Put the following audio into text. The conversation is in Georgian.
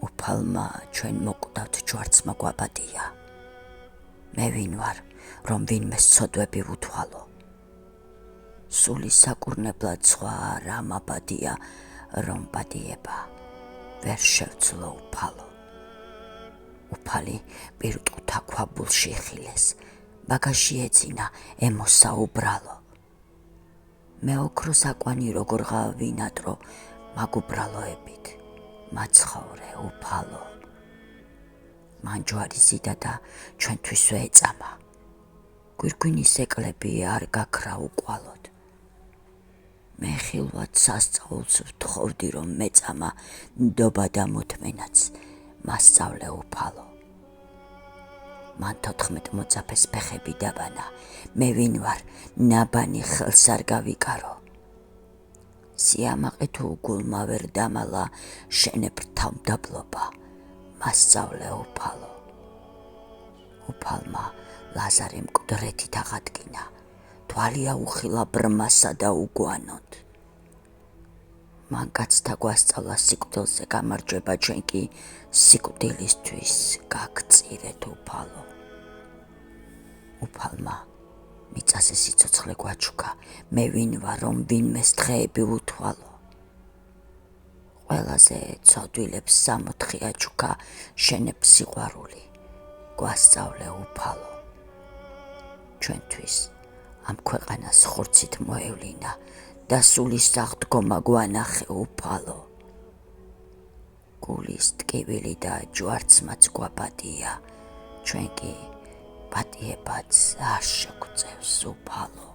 უფალმა ჩვენ მოკვდავთ ჯვარცმა გვაბადია. მე ვინ ვარ, რომ ვინმე სცოდვები ვუთვალო. სული საკურნებლად სხვა რა მაბადია, რომ პატიება ვერ შევძლო უფალო. უფალი პირუტყუთა ქვაბულში ხილეს, ბაგაში ეძინა ემოსა უბრალო. მე ოქრო საკვანი როგორ ვინადრო, მაგ უბრალოებით მაცხოვრე უფალო. მან ჯვარი ზიდა და ჩვენთვისვე ეწამა, გვირგვინის ეკლები არ გაქრა უყვალოდ. მე ხილვად სასწაულს ვთხოვდი, რომ მეწამა ნდობა და მოთმენაც მასწავლე უფალო. მან 14 მოწაფეს ფეხები დაბანა, მე ვინ ვარ, ნაბანი ხელს არ გავიკარო. სიამაყე თუ გულმა ვერ დამალა, შენებ თავმდაბლობა მასწავლე უფალო. უფალმა ლაზარე მკვდრეთით აღადგინა, თვალი აუხილა ბრმასა და უგვანოდ. მან კაცთა გვასწავლა სიკვდილზე გამარჯვება, ჩვენ კი სიკვდილისთვის გაგწირეთ უფალო. უფალმა მიწაზე სიცოცხლე გვაჩუქა, მე ვინ ვარ, რომ ვინმეს დღეები ვუთვალო. ყველაზე ცოდვილებს სამოთხე აჩუქა, შენებ სიყვარული გვასწავლე უფალო. ჩვენთვის ამ ქვეყანას ხორცით მოევლინა და სულის აღდგომა გვანახე უფალო. გულის ტკივილი და ჯვარცმაც გვაბადია, ჩვენ კი პატიებაც არ შეგვწევს უფალო.